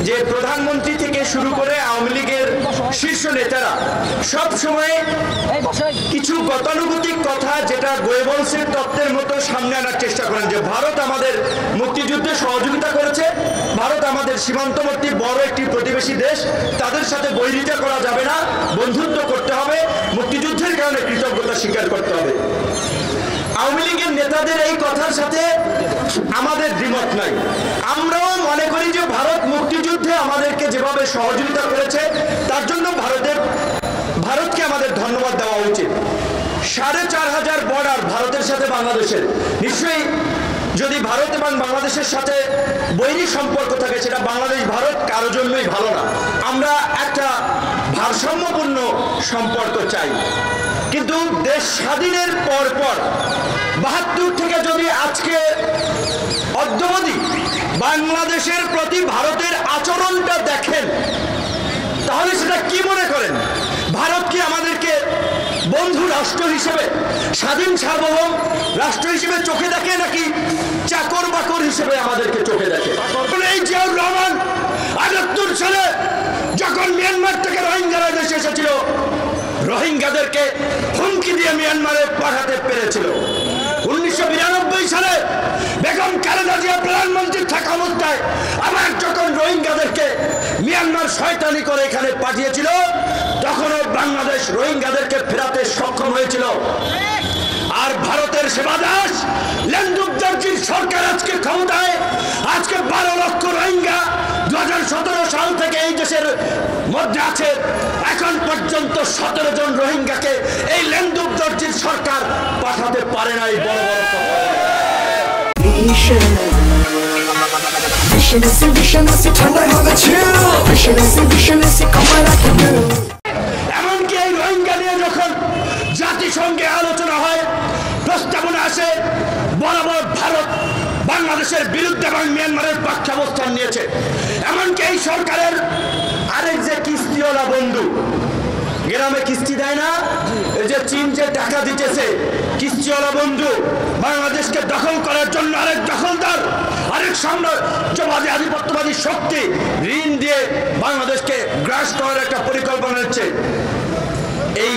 যে প্রধানমন্ত্রী থেকে শুরু করে আওয়ামী লীগের শীর্ষ নেতারা সব সময় কিছু গতানুগতিক কথা, যেটা গোয়েবলসের তত্ত্বের মতো সামনে আনার চেষ্টা করেন, যে ভারত আমাদের মুক্তিযুদ্ধে সহযোগিতা করেছে, ভারত আমাদের সীমান্তবর্তী বড় একটি প্রতিবেশী দেশ, তাদের সাথে বৈরিতা করা যাবে না, বন্ধুত্ব করতে হবে, মুক্তিযুদ্ধের কারণে কৃতজ্ঞতা স্বীকার করতে হবে। আওয়ামী লীগের নেতাদের এই কথার সাথে আমাদের দ্বিমত নাই। আমরাও মনে করি যে ভারত মুক্তিযুদ্ধে আমাদেরকে যেভাবে সহযোগিতা করেছে তার জন্য ভারতকে আমাদের ধন্যবাদ দেওয়া উচিত। 4500 বর্ডার ভারতের সাথে বাংলাদেশের, নিশ্চয়ই যদি ভারত এবং বাংলাদেশের সাথে বৈরী সম্পর্ক থাকে সেটা বাংলাদেশ ভারত কারো জন্যই ভালো না। আমরা একটা ভারসাম্যপূর্ণ সম্পর্ক চাই। কিন্তু দেশ স্বাধীনের পর 72 থেকে যদি আজকে অদ্যাবধি বাংলাদেশের প্রতি ভারতের আচরণটা দেখেন, তাহলে সেটা কি মনে করেন? ভারত কি আমাদেরকে বন্ধু রাষ্ট্র হিসেবে, স্বাধীন সার্বভৌম রাষ্ট্র হিসেবে চোখে দেখে, নাকি চাকর বাকর হিসেবে আমাদেরকে চোখে দেখে? এই জিয়াউর রহমান 78 সালে যখন মিয়ানমার থেকে রোহিঙ্গারা দেশে এসেছিল, রোহিঙ্গাদেরকে হুমকি দিয়ে মিয়ানমারে পাঠাতে পেরেছিল। 1992 সালে বেগম খালেদা জিয়া প্রধানমন্ত্রী থাকা অবস্থায় আবার যখন রোহিঙ্গাদেরকে মিয়ানমার শয়তানি করে এখানে পাঠিয়েছিল, তখনও বাংলাদেশ রোহিঙ্গাদেরকে ফেরাতে সক্ষম হয়েছিল। আর ভারতের সেবাদাস লেন্দুক দর্জির সরকার আজকে ক্ষমতায়, আজকে 12 লক্ষ রোহিঙ্গা 2017 সাল থেকে এই দেশের মধ্যে আছে। এখন পর্যন্ত 17 জন রোহিঙ্গাকে এই লেন্দুক দর্জির সরকার পাঠাতে পারে নাই। বড় বড় এমনকি এই রোহিঙ্গা নিয়ে যখন জাতিসংঘে আলোচনা হয়, প্রস্তাবনা আসে, বরাবর ভারত বাংলাদেশের বিরুদ্ধে এবং মিয়ানমারের পক্ষে অবস্থান নিয়েছে। এমনকি এই সরকারের আরেক যে কিস্তিওয়ালা বন্ধু, গ্রামে কিস্তি দেয় না, এই যে চীন যে টাকা দিতেছে, কিস্তিওয়ালা বন্ধু বাংলাদেশকে দখল করার জন্য আরেক দখলদার, আরেক সাম্রাজ্যবাদী আধিপত্যবাদী শক্তি ঋণ দিয়ে বাংলাদেশকে গ্রাস করার একটা পরিকল্পনা হচ্ছে। এই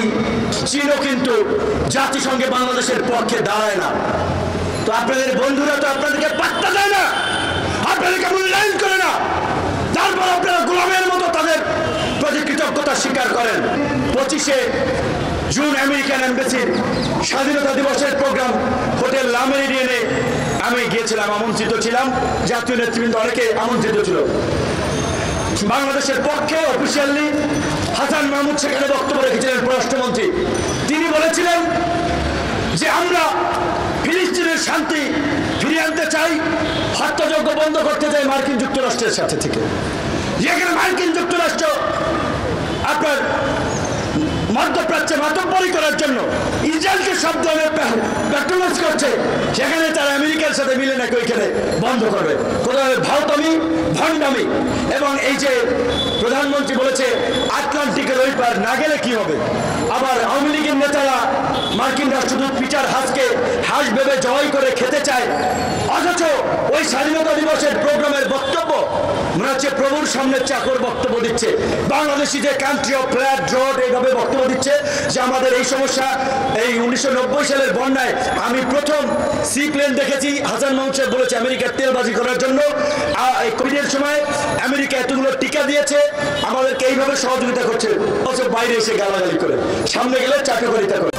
চীনও কিন্তু জাতিসংঘে বাংলাদেশের পক্ষে দাঁড়ায় না। তো আপনাদের বন্ধুরা তো আপনাদেরকে পাত্তা দেয় না, আপনাদেরকে মূল্যায়ন করে না, তারপর আপনারা গোলামের মতো তাদের প্রতি কৃতজ্ঞতা স্বীকার করেন। 25শে জুন আমেরিকান এম্বাসির স্বাধীনতা দিবসের প্রোগ্রাম হোটেল লা মেরিডিয়ানে আমি গিয়েছিলাম, আমন্ত্রিত ছিলাম। জাতীয় নেতৃবৃন্দ অনেকে আমন্ত্রিত ছিল। বাংলাদেশের পক্ষে অফিসিয়ালি হাসান মাহমুদ সেখানে বক্তব্য রেখেছিলেন, পররাষ্ট্রমন্ত্রী। তিনি বলেছিলেন যে আমরা ফিলিস্তিনের শান্তি ফিরিয়ে আনতে চাই, হত্যাযজ্ঞ বন্ধ করতে চাই মার্কিন যুক্তরাষ্ট্রের সাথে থেকে। যেখানে মার্কিন যুক্তরাষ্ট্র আপনার মধ্যপ্রাচ্যে মাতব্বরি করার জন্য ইসরায়েলকে সব ধরনের প্যাট্রোনাইজ করছে, সেখানে তারা আমেরিকার সাথে মিলে নাকি ওইখানে বন্ধ করবে। কোথাও ভারতামি, ভণ্ডামি। এবং এই যে প্রধানমন্ত্রী বলেছে আটলান্টিকের ওই পার না গেলে কি হবে, আবার আওয়ামী লীগের নেতারা মার্কিন রাষ্ট্রদূত পিটার হাসকে হাঁস ভেবে জবাই করে খেতে চায়, অথচ ওই স্বাধীনতা দিবসের প্রোগ্রামের বক্তব্য মনে হচ্ছে প্রভুর সামনে চাকর বক্তব্য দিচ্ছে। বাংলাদেশি যে কান্ট্রি অফ ফ্ল্যাট রোড এইভাবে বক্তব্য দিচ্ছে যে আমাদের এই সমস্যা। এই 1990 সালের বন্যায় আমি প্রথম সি প্লেন দেখেছি, হাসান মাহমুদ সাহেব বলেছে আমেরিকার তেলবাজি করার জন্য। এই কোভিডের সময় আমেরিকা এতগুলো টিকা দিয়েছে, আমাদেরকে এইভাবে সহযোগিতা করছে, বাইরে এসে গালাগালি করে, সামনে গেলে চাকরিতা করে।